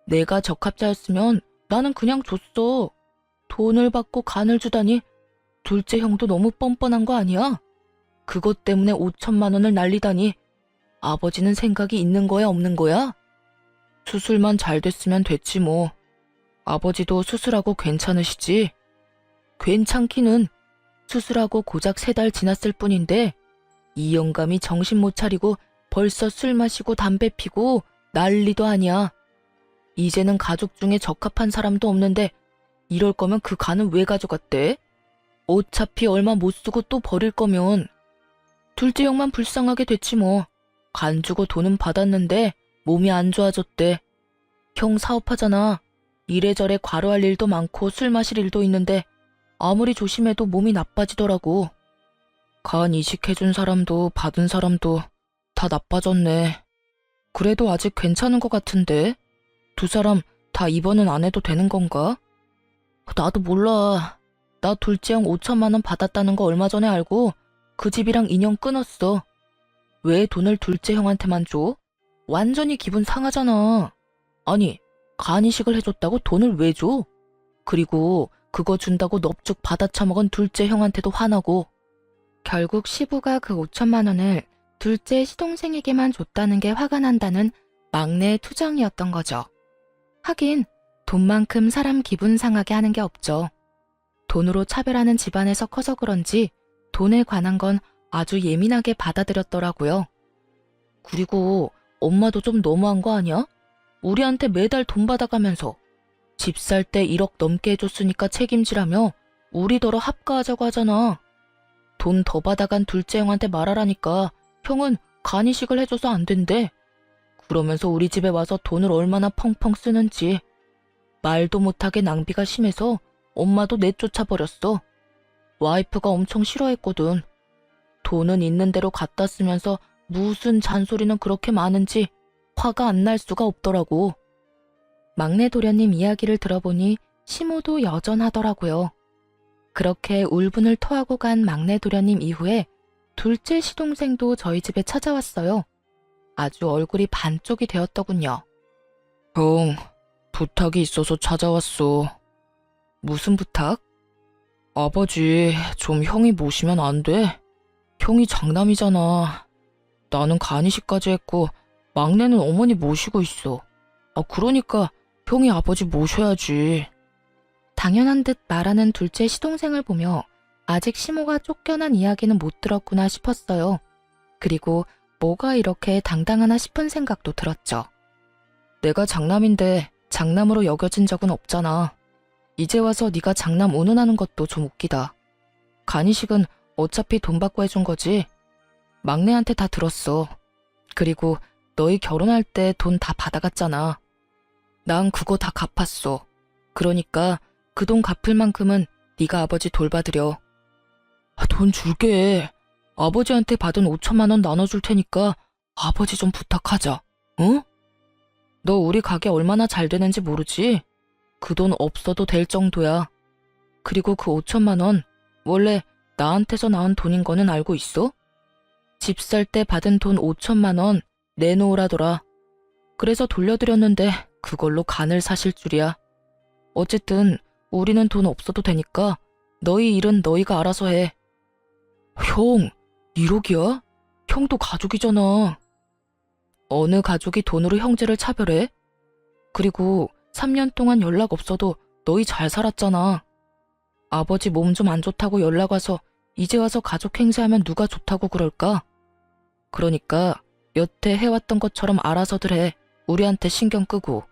A: 내가 적합자였으면 나는 그냥 줬어. 돈을 받고 간을 주다니 둘째 형도 너무 뻔뻔한 거 아니야? 그것 때문에 5천만 원을 날리다니 아버지는 생각이 있는 거야 없는 거야? 수술만 잘 됐으면 됐지 뭐. 아버지도 수술하고 괜찮으시지? 괜찮기는 수술하고 고작 3달 지났을 뿐인데 이 영감이 정신 못 차리고 벌써 술 마시고 담배 피고 난리도 아니야. 이제는 가족 중에 적합한 사람도 없는데 이럴 거면 그 간은 왜 가져갔대? 어차피 얼마 못 쓰고 또 버릴 거면 둘째 형만 불쌍하게 됐지 뭐. 간 주고 돈은 받았는데 몸이 안 좋아졌대. 형 사업하잖아. 이래저래 과로할 일도 많고 술 마실 일도 있는데 아무리 조심해도 몸이 나빠지더라고. 간 이식해준 사람도 받은 사람도 다 나빠졌네. 그래도 아직 괜찮은 것 같은데? 두 사람 다 입원은 안 해도 되는 건가? 나도 몰라. 나 둘째 형 5천만 원 받았다는 거 얼마 전에 알고 그 집이랑 인연 끊었어. 왜 돈을 둘째 형한테만 줘? 완전히 기분 상하잖아. 아니, 간이식을 해줬다고 돈을 왜 줘? 그리고 그거 준다고 넙죽 받아쳐먹은 둘째 형한테도 화나고. 결국 시부가 그 5천만 원을 둘째 시동생에게만 줬다는 게 화가 난다는 막내의 투정이었던 거죠. 하긴 돈만큼 사람 기분 상하게 하는 게 없죠. 돈으로 차별하는 집안에서 커서 그런지 돈에 관한 건 아주 예민하게 받아들였더라고요. 그리고 엄마도 좀 너무한 거 아니야? 우리한테 매달 돈 받아가면서 집 살 때 1억 넘게 해줬으니까 책임지라며 우리더러 합가하자고 하잖아. 돈 더 받아간 둘째 형한테 말하라니까 형은 간이식을 해줘서 안 된대. 그러면서 우리 집에 와서 돈을 얼마나 펑펑 쓰는지. 말도 못하게 낭비가 심해서 엄마도 내쫓아버렸어. 와이프가 엄청 싫어했거든. 돈은 있는 대로 갖다 쓰면서 무슨 잔소리는 그렇게 많은지 화가 안 날 수가 없더라고. 막내 도련님 이야기를 들어보니 시모도 여전하더라고요. 그렇게 울분을 토하고 간 막내 도련님 이후에 둘째 시동생도 저희 집에 찾아왔어요. 아주 얼굴이 반쪽이 되었더군요. 형, 부탁이 있어서 찾아왔어. 무슨 부탁? 아버지, 좀 형이 모시면 안 돼? 형이 장남이잖아. 나는 간이식까지 했고 막내는 어머니 모시고 있어. 그러니까 형이 아버지 모셔야지. 당연한 듯 말하는 둘째 시동생을 보며 아직 시모가 쫓겨난 이야기는 못 들었구나 싶었어요. 그리고 뭐가 이렇게 당당하나 싶은 생각도 들었죠. 내가 장남인데 장남으로 여겨진 적은 없잖아. 이제 와서 네가 장남 운운하는 것도 좀 웃기다. 간이식은 어차피 돈 받고 해준 거지. 막내한테 다 들었어. 그리고 너희 결혼할 때 돈 다 받아갔잖아. 난 그거 다 갚았어. 그러니까 그 돈 갚을 만큼은 네가 아버지 돌봐드려. 돈 줄게. 아버지한테 받은 5천만 원 나눠줄 테니까 아버지 좀 부탁하자. 응? 너 우리 가게 얼마나 잘 되는지 모르지? 그 돈 없어도 될 정도야. 그리고 그 5천만 원 원래 나한테서 나온 돈인 거는 알고 있어? 집 살 때 받은 돈 5천만 원 내놓으라더라. 그래서 돌려드렸는데 그걸로 간을 사실 줄이야. 어쨌든 우리는 돈 없어도 되니까 너희 일은 너희가 알아서 해. 형, 1억이야? 형도 가족이잖아. 어느 가족이 돈으로 형제를 차별해? 그리고 3년 동안 연락 없어도 너희 잘 살았잖아. 아버지 몸 좀 안 좋다고 연락 와서 이제 와서 가족 행세하면 누가 좋다고 그럴까? 그러니까 여태 해왔던 것처럼 알아서들 해. 우리한테 신경 끄고.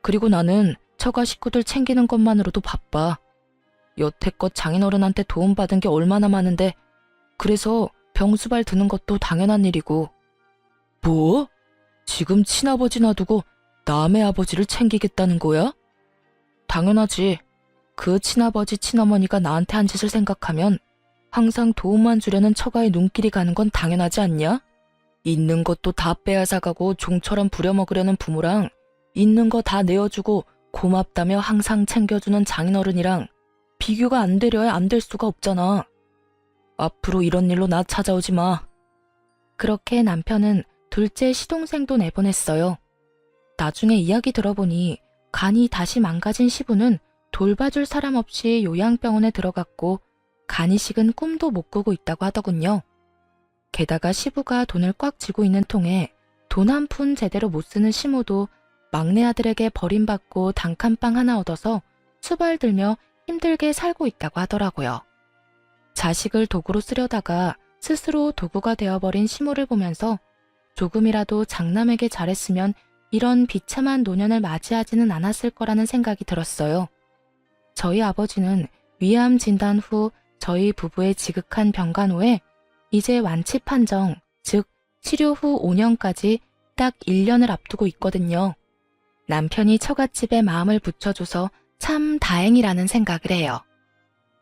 A: 그리고 나는 처가 식구들 챙기는 것만으로도 바빠. 여태껏 장인어른한테 도움받은 게 얼마나 많은데 그래서 병수발 드는 것도 당연한 일이고. 뭐? 지금 친아버지 놔두고 남의 아버지를 챙기겠다는 거야? 당연하지. 그 친아버지 친어머니가 나한테 한 짓을 생각하면 항상 도움만 주려는 처가의 눈길이 가는 건 당연하지 않냐? 있는 것도 다 빼앗아가고 종처럼 부려먹으려는 부모랑 있는 거 다 내어주고 고맙다며 항상 챙겨주는 장인어른이랑 비교가 안 되려야 안 될 수가 없잖아. 앞으로 이런 일로 나 찾아오지 마. 그렇게 남편은 둘째 시동생도 내보냈어요. 나중에 이야기 들어보니 간이 다시 망가진 시부는 돌봐줄 사람 없이 요양병원에 들어갔고 간이식은 꿈도 못 꾸고 있다고 하더군요. 게다가 시부가 돈을 꽉 쥐고 있는 통에 돈 한 푼 제대로 못 쓰는 시모도 막내 아들에게 버림받고 단칸방 하나 얻어서 수발들며 힘들게 살고 있다고 하더라고요. 자식을 도구로 쓰려다가 스스로 도구가 되어버린 시모를 보면서 조금이라도 장남에게 잘했으면 이런 비참한 노년을 맞이하지는 않았을 거라는 생각이 들었어요. 저희 아버지는 위암 진단 후 저희 부부의 지극한 병간 후에 이제 완치 판정, 즉 치료 후 5년까지 딱 1년을 앞두고 있거든요. 남편이 처갓집에 마음을 붙여줘서 참 다행이라는 생각을 해요.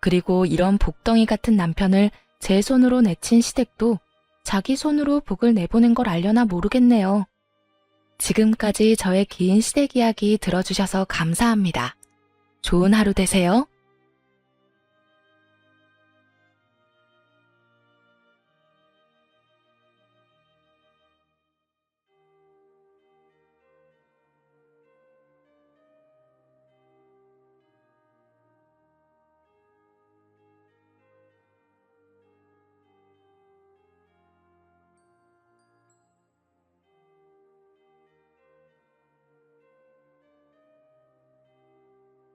A: 그리고 이런 복덩이 같은 남편을 제 손으로 내친 시댁도 자기 손으로 복을 내보낸 걸 알려나 모르겠네요. 지금까지 저의 긴 시댁 이야기 들어주셔서 감사합니다. 좋은 하루 되세요.